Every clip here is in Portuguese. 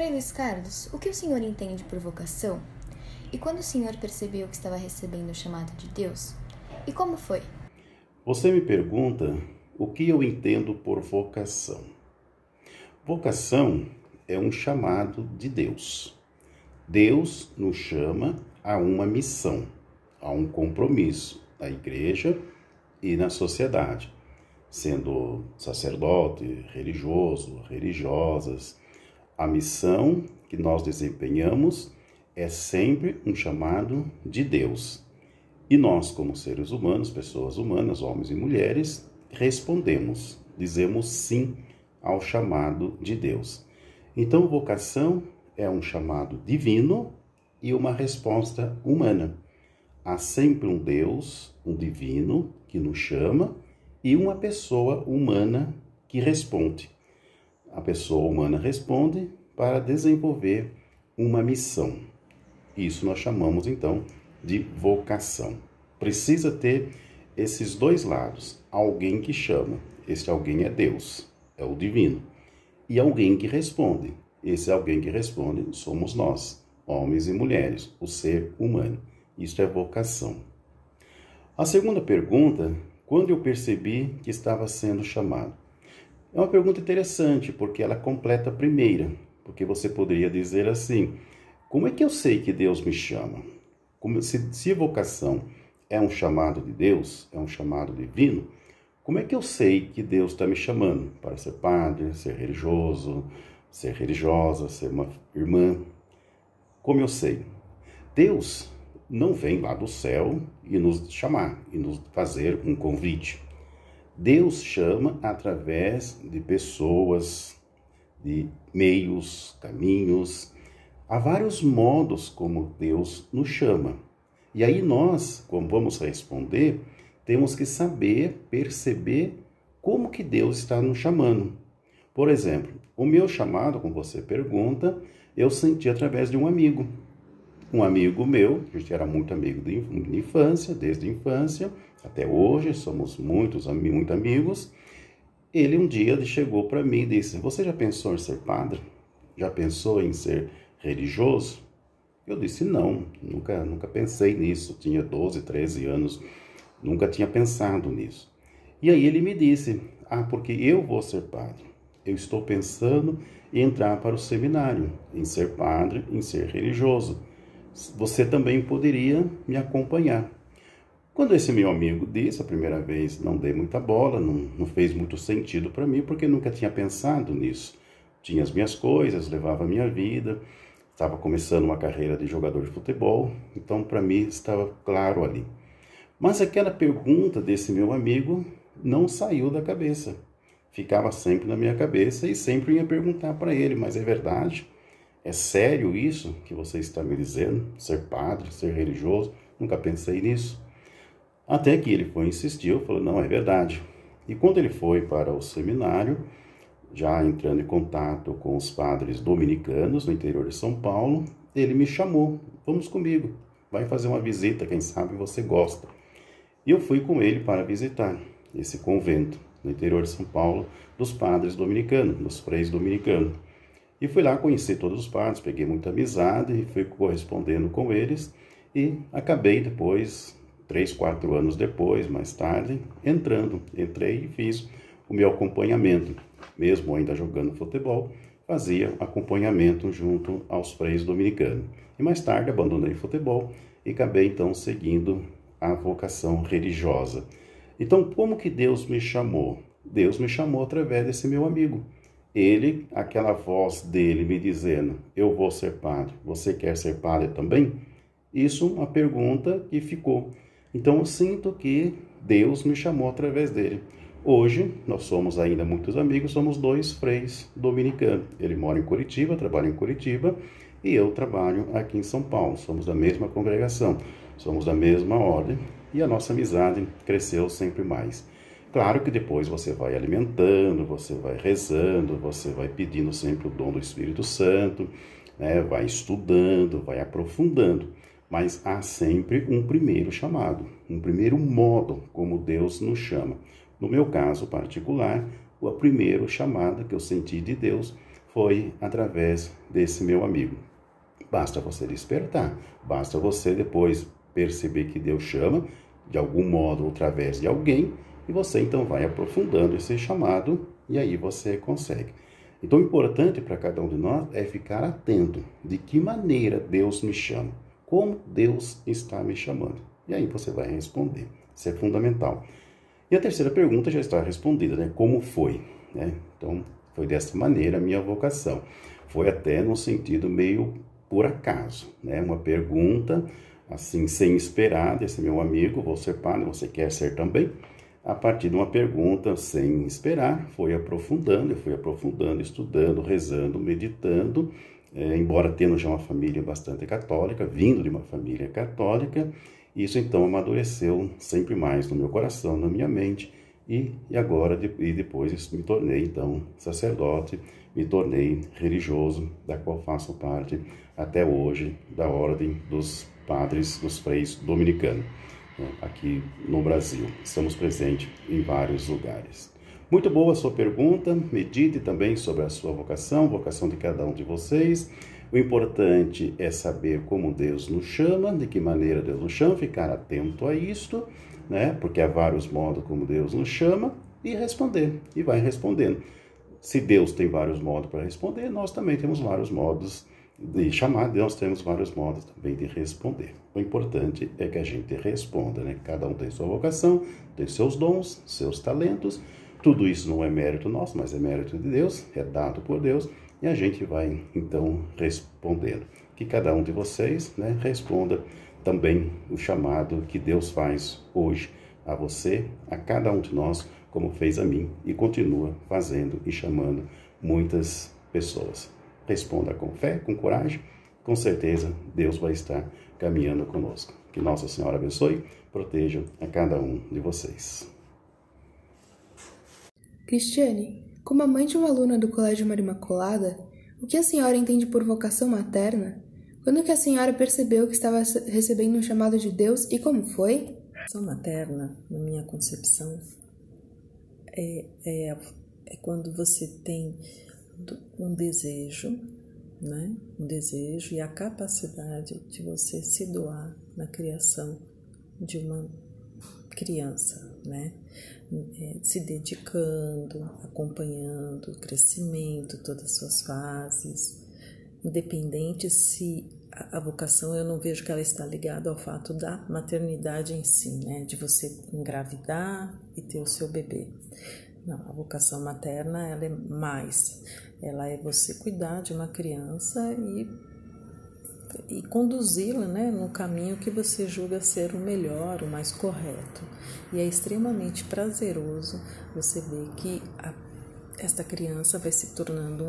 Frei Luiz Carlos, o que o senhor entende por vocação? E quando o senhor percebeu que estava recebendo o chamado de Deus? E como foi? Você me pergunta o que eu entendo por vocação. Vocação é um chamado de Deus. Deus nos chama a uma missão, a um compromisso na igreja e na sociedade, sendo sacerdote, religioso, religiosas. A missão que nós desempenhamos é sempre um chamado de Deus. E nós, como seres humanos, pessoas humanas, homens e mulheres, respondemos, dizemos sim ao chamado de Deus. Então, vocação é um chamado divino e uma resposta humana. Há sempre um Deus, um divino, que nos chama e uma pessoa humana que responde. A pessoa humana responde para desenvolver uma missão. Isso nós chamamos, então, de vocação. Precisa ter esses dois lados. Alguém que chama, esse alguém é Deus, é o divino. E alguém que responde, esse alguém que responde somos nós, homens e mulheres, o ser humano. Isso é vocação. A segunda pergunta, quando eu percebi que estava sendo chamado? É uma pergunta interessante, porque ela completa a primeira. Porque você poderia dizer assim, como é que eu sei que Deus me chama? Se vocação é um chamado de Deus, é um chamado divino, como é que eu sei que Deus está me chamando para ser padre, ser religioso, ser religiosa, ser uma irmã? Como eu sei? Deus não vem lá do céu e nos chamar, e nos fazer um convite. Deus chama através de pessoas, de meios, caminhos. Há vários modos como Deus nos chama. E aí nós, como vamos responder, temos que saber, perceber como que Deus está nos chamando. Por exemplo, o meu chamado, como você pergunta, eu senti através de um amigo. Um amigo meu, a gente era muito amigo de infância, desde a infância até hoje, somos muito amigos. Ele um dia chegou para mim e disse, você já pensou em ser padre? Já pensou em ser religioso? Eu disse, não, nunca pensei nisso. Tinha 12, 13 anos, nunca tinha pensado nisso. E aí ele me disse, porque eu vou ser padre. Eu estou pensando em entrar para o seminário, em ser padre, em ser religioso. Você também poderia me acompanhar. Quando esse meu amigo disse, a primeira vez não dei muita bola, não fez muito sentido para mim, porque nunca tinha pensado nisso. Tinha as minhas coisas, levava a minha vida, estava começando uma carreira de jogador de futebol, então para mim estava claro ali. Mas aquela pergunta desse meu amigo não saiu da cabeça. Ficava sempre na minha cabeça e sempre ia perguntar para ele, mas é verdade? É sério isso que você está me dizendo? Ser padre, ser religioso? Nunca pensei nisso. Até que ele foi insistir, eu falei, não, é verdade. E quando ele foi para o seminário, já entrando em contato com os padres dominicanos no interior de São Paulo, ele me chamou, vamos comigo, vai fazer uma visita, quem sabe você gosta. E eu fui com ele para visitar esse convento no interior de São Paulo, dos padres dominicanos, dos freis dominicanos. E fui lá conhecer todos os padres, peguei muita amizade e fui correspondendo com eles e acabei depois, 3, 4 anos depois, mais tarde, entrei e fiz o meu acompanhamento. Mesmo ainda jogando futebol, fazia acompanhamento junto aos freis dominicanos. E mais tarde abandonei o futebol e acabei então seguindo a vocação religiosa. Então, como que Deus me chamou? Deus me chamou através desse meu amigo. Ele, aquela voz dele me dizendo, eu vou ser padre, você quer ser padre também? Isso é uma pergunta que ficou. Então eu sinto que Deus me chamou através dele. Hoje, nós somos ainda muitos amigos, somos 2 freis dominicanos. Ele mora em Curitiba, trabalha em Curitiba, e eu trabalho aqui em São Paulo. Somos da mesma congregação, somos da mesma ordem, e a nossa amizade cresceu sempre mais. Claro que depois você vai alimentando, você vai rezando, você vai pedindo sempre o dom do Espírito Santo, né? Vai estudando, vai aprofundando. Mas há sempre um primeiro chamado, um primeiro modo como Deus nos chama. No meu caso particular, a primeira chamada que eu senti de Deus foi através desse meu amigo. Basta você despertar, basta você depois perceber que Deus chama, de algum modo ou através de alguém, e você então vai aprofundando esse chamado e aí você consegue. Então o importante para cada um de nós é ficar atento de que maneira Deus me chama, como Deus está me chamando. E aí você vai responder. Isso é fundamental. E a terceira pergunta já está respondida, né? Como foi? Né? Então foi dessa maneira a minha vocação. Foi até no sentido meio por acaso, né? Uma pergunta assim, sem esperar, desse meu amigo: vou ser padre, você quer ser também? A partir de uma pergunta, sem esperar, eu fui aprofundando, estudando, rezando, meditando, embora tendo já uma família bastante católica, vindo de uma família católica, isso então amadureceu sempre mais no meu coração, na minha mente, e depois me tornei então sacerdote, me tornei religioso, da qual faço parte até hoje da Ordem dos Padres, dos Freis Dominicanos, aqui no Brasil. Estamos presentes em vários lugares. Muito boa a sua pergunta, medite também sobre a sua vocação de cada um de vocês. O importante é saber como Deus nos chama, de que maneira Deus nos chama, ficar atento a isto, né? Porque há vários modos como Deus nos chama, e responder, e vai respondendo. Se Deus tem vários modos para responder, nós também temos vários modos de chamar, nós temos vários modos também de responder. O importante é que a gente responda, né? Cada um tem sua vocação, tem seus dons, seus talentos. Tudo isso não é mérito nosso, mas é mérito de Deus, é dado por Deus, e a gente vai então respondendo. Que cada um de vocês, né, responda também o chamado que Deus faz hoje a você, a cada um de nós, como fez a mim e continua fazendo e chamando muitas pessoas. Responda com fé, com coragem, com certeza Deus vai estar caminhando conosco. Que Nossa Senhora abençoe, proteja a cada um de vocês. Cristiane, como a mãe de uma aluna do Colégio Maria Imaculada, o que a senhora entende por vocação materna? Quando que a senhora percebeu que estava recebendo um chamado de Deus e como foi? Vocação materna, na minha concepção, é quando você tem um desejo, né? Um desejo e a capacidade de você se doar na criação de uma criança, né? Se dedicando, acompanhando o crescimento, todas as suas fases, independente se a vocação, eu não vejo que ela está ligada ao fato da maternidade em si, né? De você engravidar e ter o seu bebê. Não, a vocação materna, ela é mais, ela é você cuidar de uma criança e conduzi-la, né, no caminho que você julga ser o melhor, o mais correto. E é extremamente prazeroso você ver que esta criança vai se tornando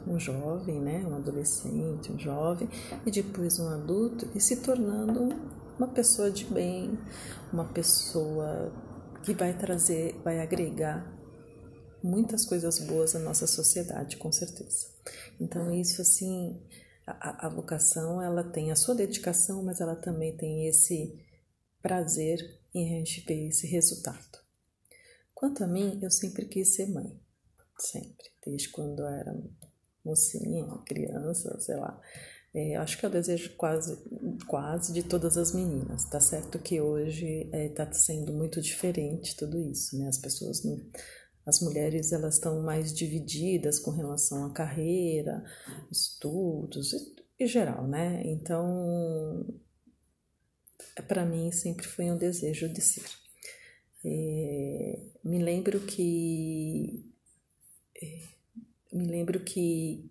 um jovem, né, um adolescente, um jovem, e depois um adulto, e se tornando uma pessoa de bem, uma pessoa que vai agregar muitas coisas boas à nossa sociedade, com certeza. Então, isso assim, a vocação, ela tem a sua dedicação, mas ela também tem esse prazer em a gente ver esse resultado. Quanto a mim, eu sempre quis ser mãe, sempre, desde quando eu era mocinha, criança, sei lá. Acho que é o desejo quase de todas as meninas. Tá certo que hoje tá sendo muito diferente tudo isso, né? As mulheres, elas estão mais divididas com relação à carreira, estudos e geral, né? Então, para mim sempre foi um desejo de ser. Me lembro que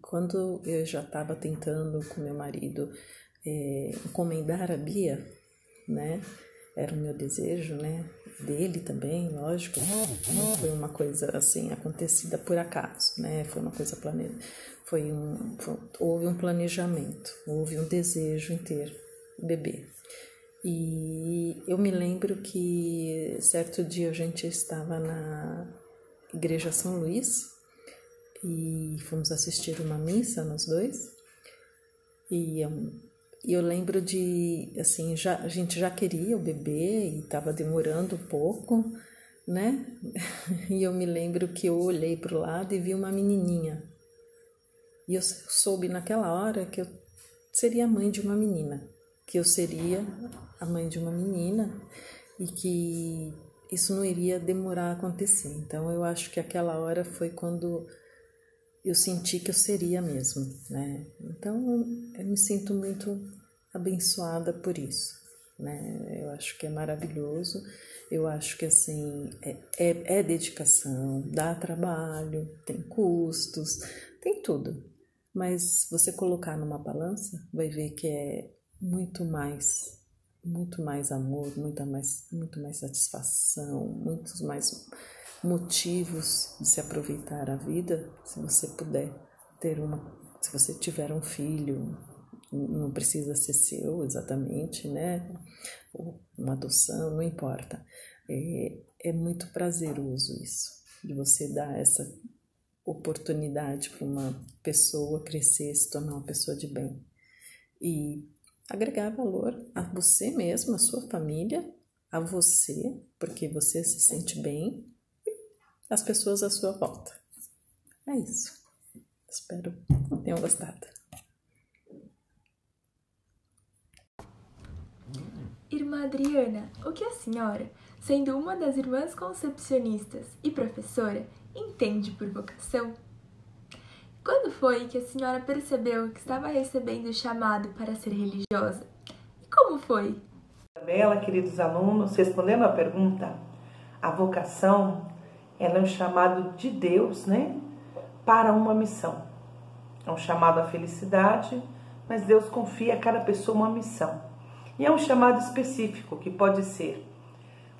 quando eu já estava tentando com meu marido encomendar a Bia, né? Era o meu desejo, né? Dele também, lógico. Não foi uma coisa assim acontecida por acaso, né? Foi uma coisa planejada. Houve um planejamento, houve um desejo em ter bebê. E eu me lembro que certo dia a gente estava na Igreja São Luís e fomos assistir uma missa, nós dois, e eu lembro de, assim, a gente já queria o bebê e estava demorando um pouco, né? E eu me lembro que eu olhei para o lado e vi uma menininha E eu soube naquela hora que eu seria a mãe de uma menina, que eu seria a mãe de uma menina e que isso não iria demorar a acontecer. Então eu acho que aquela hora foi quando eu senti que eu seria mesmo, né? Então eu me sinto muito abençoada por isso, né? Eu acho que é maravilhoso, eu acho que assim é dedicação, dá trabalho, tem custos, tem tudo. Mas você colocar numa balança, vai ver que é muito mais amor, muito mais satisfação, muitos mais motivos de se aproveitar a vida, se você puder se você tiver um filho, não precisa ser seu exatamente, né? Ou uma adoção, não importa. É muito prazeroso isso, de você dar essa oportunidade para uma pessoa crescer, se tornar uma pessoa de bem e agregar valor a você mesmo, a sua família, a você, porque você se sente bem, e as pessoas à sua volta. É isso. Espero que tenham gostado. Irmã Adriana, o que a senhora, sendo uma das irmãs concepcionistas e professora, entende por vocação? Quando foi que a senhora percebeu que estava recebendo o chamado para ser religiosa? E como foi? Isabela, queridos alunos, respondendo à pergunta, a vocação ela é um chamado de Deus, né, para uma missão. É um chamado à felicidade, mas Deus confia a cada pessoa uma missão. E é um chamado específico, que pode ser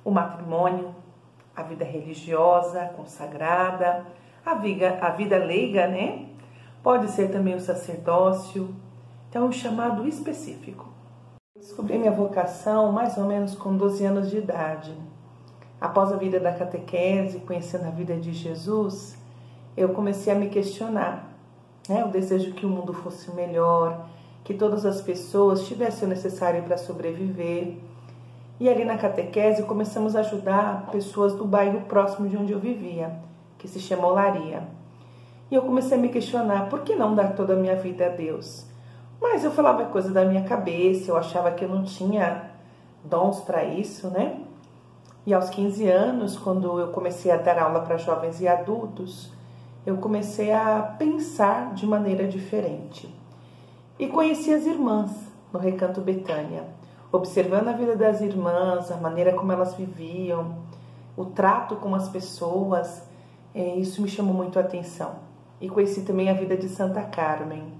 o matrimônio, a vida religiosa, consagrada, a vida leiga, né? Pode ser também o sacerdócio. Então, é um chamado específico. Descobri minha vocação mais ou menos com 12 anos de idade. Após a vida da catequese, conhecendo a vida de Jesus, eu comecei a me questionar, né? O desejo que o mundo fosse melhor, que todas as pessoas tivessem o necessário para sobreviver. E ali na catequese começamos a ajudar pessoas do bairro próximo de onde eu vivia, que se chama Olaria. E eu comecei a me questionar, por que não dar toda a minha vida a Deus? Mas eu falava coisa da minha cabeça, eu achava que eu não tinha dons para isso, né? E aos 15 anos, quando eu comecei a dar aula para jovens e adultos, eu comecei a pensar de maneira diferente. E conheci as irmãs no Recanto Betânia, observando a vida das irmãs, a maneira como elas viviam, o trato com as pessoas, isso me chamou muito a atenção. E conheci também a vida de Santa Carmen.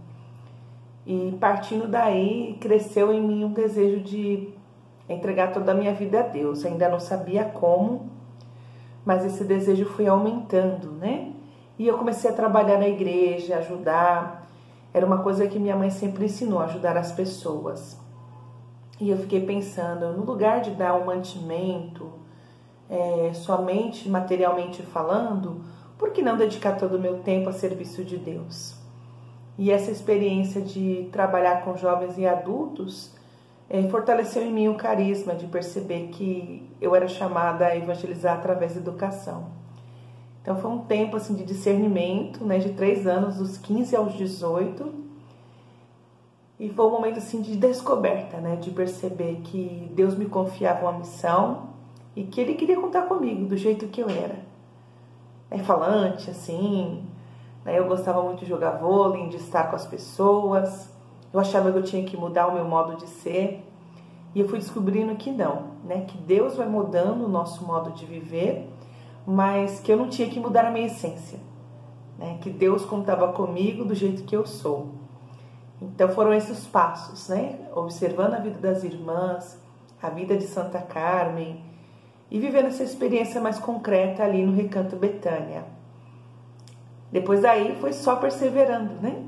E partindo daí, cresceu em mim um desejo de entregar toda a minha vida a Deus. Ainda não sabia como, mas esse desejo foi aumentando, né? E eu comecei a trabalhar na igreja, ajudar. Era uma coisa que minha mãe sempre ensinou, ajudar as pessoas. E eu fiquei pensando, no lugar de dar um mantimento, somente materialmente falando, por que não dedicar todo o meu tempo a serviço de Deus? E essa experiência de trabalhar com jovens e adultos fortaleceu em mim o carisma de perceber que eu era chamada a evangelizar através da educação. Então foi um tempo assim, de discernimento, né, de 3 anos, dos 15 aos 18, e foi um momento assim, de descoberta, né, de perceber que Deus me confiava uma missão e que Ele queria contar comigo do jeito que eu era. Falante, assim, né, eu gostava muito de jogar vôlei, de estar com as pessoas, eu achava que eu tinha que mudar o meu modo de ser, e eu fui descobrindo que não, né, que Deus vai mudando o nosso modo de viver, mas que eu não tinha que mudar a minha essência, né? Que Deus contava comigo do jeito que eu sou. Então foram esses passos, né? Observando a vida das irmãs, a vida de Santa Carmen e vivendo essa experiência mais concreta ali no Recanto Betânia. Depois daí foi só perseverando, né?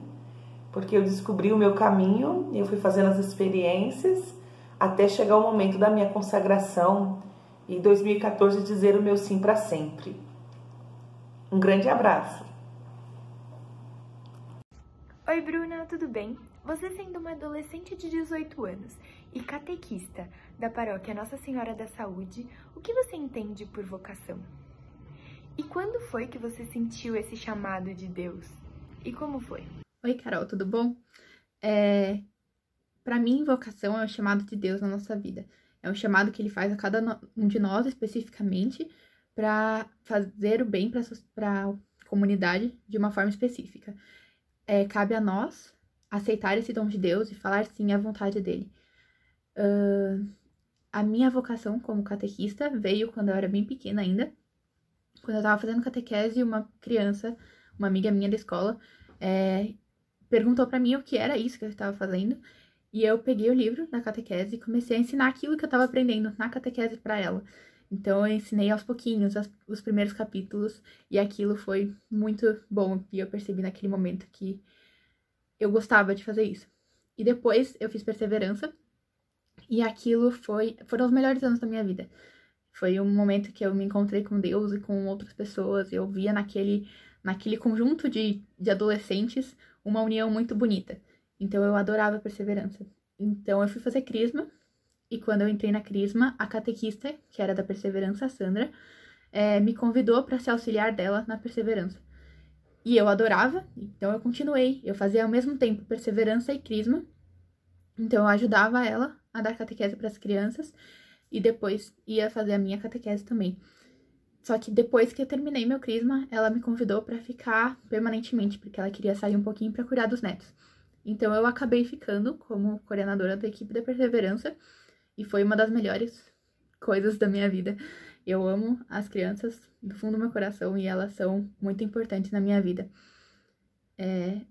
Porque eu descobri o meu caminho, eu fui fazendo as experiências até chegar o momento da minha consagração e em 2014 dizer o meu sim para sempre. Um grande abraço. Oi, Bruna, tudo bem? Você sendo uma adolescente de 18 anos e catequista da paróquia Nossa Senhora da Saúde, o que você entende por vocação? E quando foi que você sentiu esse chamado de Deus? E como foi? Oi, Carol, tudo bom? Para mim, vocação é um chamado de Deus na nossa vida. É um chamado que ele faz a cada um de nós especificamente para fazer o bem para a comunidade de uma forma específica. Cabe a nós aceitar esse dom de Deus e falar sim à vontade dele. A minha vocação como catequista veio quando eu era bem pequena ainda. Quando eu estava fazendo catequese, uma criança, uma amiga minha da escola, perguntou para mim o que era isso que eu estava fazendo. E eu peguei o livro da catequese e comecei a ensinar aquilo que eu estava aprendendo na catequese para ela. Então, eu ensinei aos pouquinhos os primeiros capítulos e aquilo foi muito bom. E eu percebi naquele momento que eu gostava de fazer isso. E depois eu fiz perseverança e aquilo foram os melhores anos da minha vida. Foi um momento que eu me encontrei com Deus e com outras pessoas. Eu via naquele conjunto de adolescentes uma união muito bonita. Então, eu adorava perseverança. Então, eu fui fazer crisma. E quando eu entrei na crisma, a catequista, que era da perseverança, a Sandra, me convidou para ser auxiliar dela na perseverança. E eu adorava, então eu continuei. Eu fazia ao mesmo tempo perseverança e crisma. Então, eu ajudava ela a dar catequese para as crianças. E depois ia fazer a minha catequese também. Só que depois que eu terminei meu crisma, ela me convidou para ficar permanentemente, porque ela queria sair um pouquinho para cuidar dos netos. Então, eu acabei ficando como coordenadora da equipe da perseverança e foi uma das melhores coisas da minha vida. Eu amo as crianças do fundo do meu coração e elas são muito importantes na minha vida.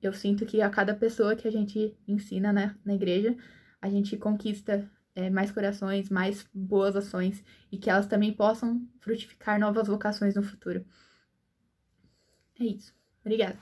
Eu sinto que a cada pessoa que a gente ensina na igreja, a gente conquista mais corações, mais boas ações e que elas também possam frutificar novas vocações no futuro. É isso. Obrigada.